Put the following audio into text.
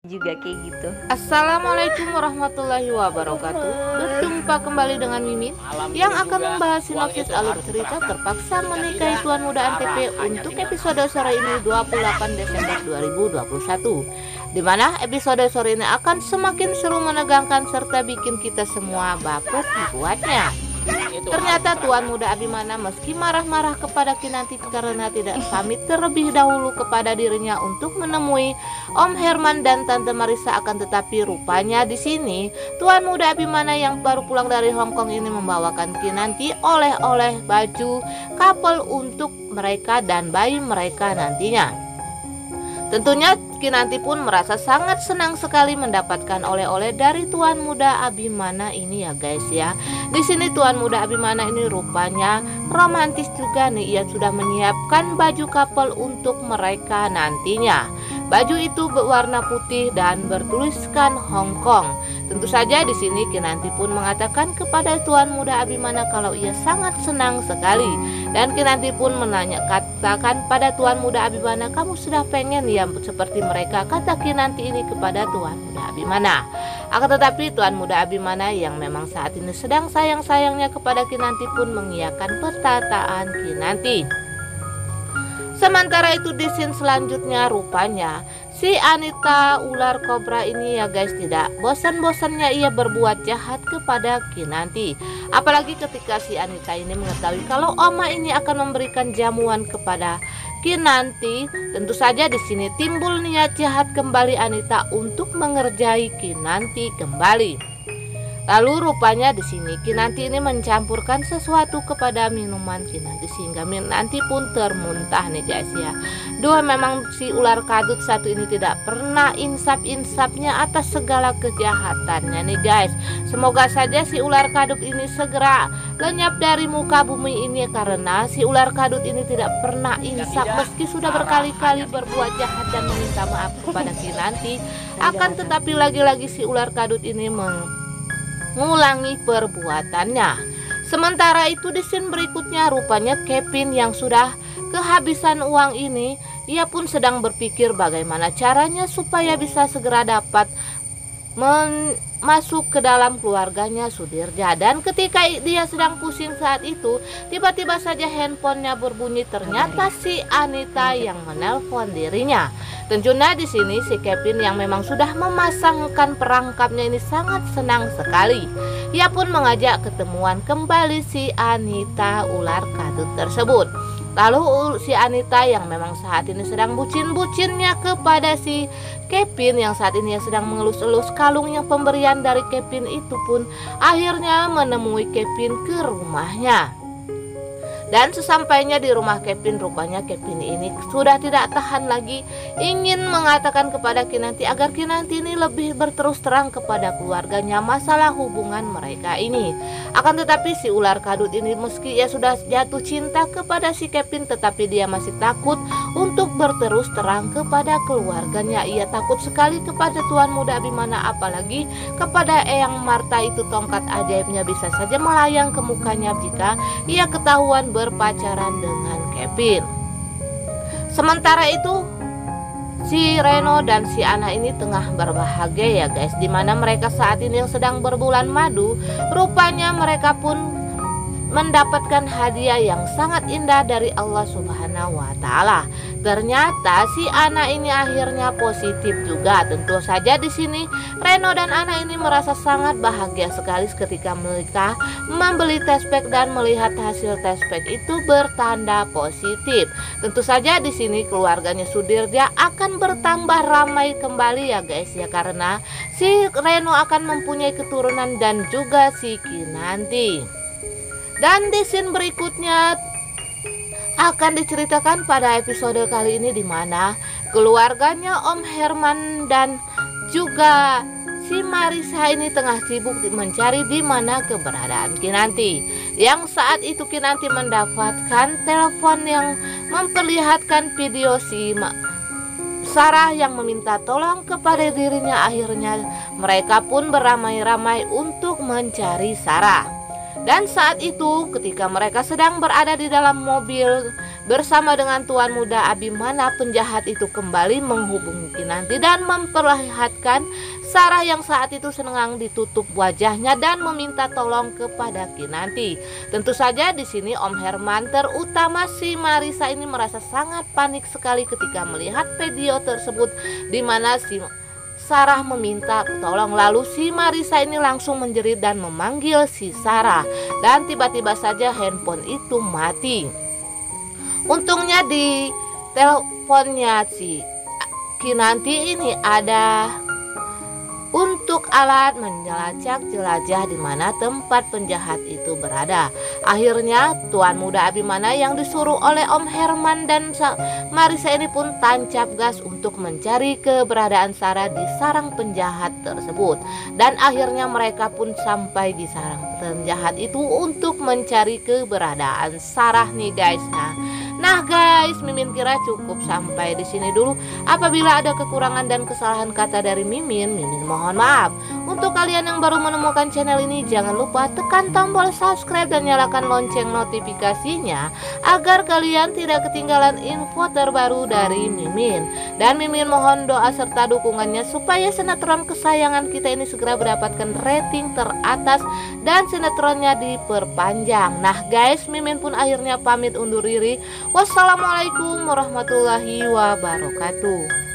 juga kayak gitu. Assalamualaikum warahmatullahi wabarakatuh. Berjumpa kembali dengan Mimin yang akan membahas sinopsis alur cerita Terpaksa Menikahi Tuan Muda Antv untuk episode sore ini 28 Desember 2021, dimana episode sore ini akan semakin seru, menegangkan, serta bikin kita semua bapuk dibuatnya. Ternyata Tuan Muda Abimana meski marah-marah kepada Kinanti karena tidak pamit terlebih dahulu kepada dirinya untuk menemui Om Herman dan Tante Marisa, akan tetapi rupanya di sini Tuan Muda Abimana yang baru pulang dari Hong Kong ini membawakan Kinanti oleh-oleh baju couple untuk mereka dan bayi mereka nantinya. Tentunya Kinanti pun merasa sangat senang sekali mendapatkan oleh-oleh dari Tuan Muda Abimana ini ya guys ya. Di sini Tuan Muda Abimana ini rupanya romantis juga nih. Ia sudah menyiapkan baju couple untuk mereka nantinya. Baju itu berwarna putih dan bertuliskan Hong Kong. Tentu saja di sini Kinanti pun mengatakan kepada Tuan Muda Abimana kalau ia sangat senang sekali. Dan Kinanti pun katakan pada Tuan Muda Abimana, kamu sudah pengen ya seperti mereka, kata Kinanti ini kepada Tuan Muda Abimana. Akan tetapi Tuan Muda Abimana yang memang saat ini sedang sayang-sayangnya kepada Kinanti pun mengiyakan perkataan Kinanti. Sementara itu di scene selanjutnya rupanya si Anita ular kobra ini ya guys tidak bosan-bosannya ia berbuat jahat kepada Kinanti. Apalagi ketika si Anita ini mengetahui kalau Oma ini akan memberikan jamuan kepada Kinanti, tentu saja di sini timbul niat jahat kembali Anita untuk mengerjai Kinanti kembali. Lalu rupanya di sini Kinanti ini mencampurkan sesuatu kepada minuman Kinanti sehingga Kinanti pun termuntah nih guys ya. Duh, memang si ular kadut satu ini tidak pernah insap-insapnya atas segala kejahatannya nih guys. Semoga saja si ular kadut ini segera lenyap dari muka bumi ini, karena si ular kadut ini tidak pernah insap meski sudah berkali-kali berbuat jahat dan meminta maaf kepada Kinanti. Akan tetapi lagi-lagi si ular kadut ini mengulangi perbuatannya. Sementara itu di scene berikutnya rupanya Kevin yang sudah kehabisan uang ini, ia pun sedang berpikir bagaimana caranya supaya bisa segera dapat masuk ke dalam keluarganya Sudirja. Dan ketika dia sedang pusing saat itu, tiba-tiba saja handphonenya berbunyi. Ternyata si Anita yang menelpon dirinya. Tentunya di sini si Kevin yang memang sudah memasangkan perangkapnya ini sangat senang sekali. Ia pun mengajak ketemuan kembali si Anita ular kadut tersebut. Lalu si Anita yang memang saat ini sedang bucin-bucinnya kepada si Kevin yang saat ini sedang mengelus-elus kalung yang pemberian dari Kevin itu pun akhirnya menemui Kevin ke rumahnya. Dan sesampainya di rumah Kevin, rupanya Kevin ini sudah tidak tahan lagi, ingin mengatakan kepada Kinanti agar Kinanti ini lebih berterus terang kepada keluarganya masalah hubungan mereka ini. Akan tetapi si ular kadut ini meski ia sudah jatuh cinta kepada si Kevin, tetapi dia masih takut untuk berterus terang kepada keluarganya. Ia takut sekali kepada Tuan Muda Abimana, apalagi kepada Eyang Marta itu, tongkat ajaibnya bisa saja melayang ke mukanya jika ia ketahuan berpacaran dengan Kevin. Sementara itu si Reno dan si Ana ini tengah berbahagia ya guys, dimana mereka saat ini yang sedang berbulan madu. Rupanya mereka pun mendapatkan hadiah yang sangat indah dari Allah Subhanahu wa Ta'ala. Ternyata si Ana ini akhirnya positif juga. Tentu saja di sini Reno dan Ana ini merasa sangat bahagia sekali ketika mereka membeli tespek dan melihat hasil tespek itu bertanda positif. Tentu saja di sini keluarganya Sudirja akan bertambah ramai kembali ya guys ya, karena si Reno akan mempunyai keturunan dan juga si Kinanti. Dan di scene berikutnya akan diceritakan pada episode kali ini, di mana keluarganya Om Herman dan juga si Marisa ini tengah sibuk mencari di mana keberadaan Kinanti. Yang saat itu Kinanti mendapatkan telepon yang memperlihatkan video si Sarah yang meminta tolong kepada dirinya. Akhirnya mereka pun beramai-ramai untuk mencari Sarah. Dan saat itu ketika mereka sedang berada di dalam mobil Bersama dengan Tuan Muda Abimana, penjahat itu kembali menghubungi Kinanti dan memperlihatkan Sarah yang saat itu sedang ditutup wajahnya dan meminta tolong kepada Kinanti. Tentu saja di sini Om Herman, terutama si Marissa ini merasa sangat panik sekali ketika melihat video tersebut di mana si Sarah meminta tolong. Lalu si Marissa ini langsung menjerit dan memanggil si Sarah, dan tiba-tiba saja handphone itu mati. Untungnya di teleponnya si Kinanti ini ada untuk alat menjelajah jelajah di mana tempat penjahat itu berada. Akhirnya Tuan Muda Abimana yang disuruh oleh Om Herman dan Marissa ini pun tancap gas untuk mencari keberadaan Sarah di sarang penjahat tersebut. Dan akhirnya mereka pun sampai di sarang penjahat itu untuk mencari keberadaan Sarah nih guys. Nah guys, Mimin kira cukup sampai di sini dulu. Apabila ada kekurangan dan kesalahan kata dari Mimin mohon maaf. Untuk kalian yang baru menemukan channel ini, jangan lupa tekan tombol subscribe dan nyalakan lonceng notifikasinya agar kalian tidak ketinggalan info terbaru dari Mimin. Dan Mimin mohon doa serta dukungannya supaya sinetron kesayangan kita ini segera mendapatkan rating teratas dan sinetronnya diperpanjang. Nah guys, Mimin pun akhirnya pamit undur diri. Wassalamualaikum warahmatullahi wabarakatuh.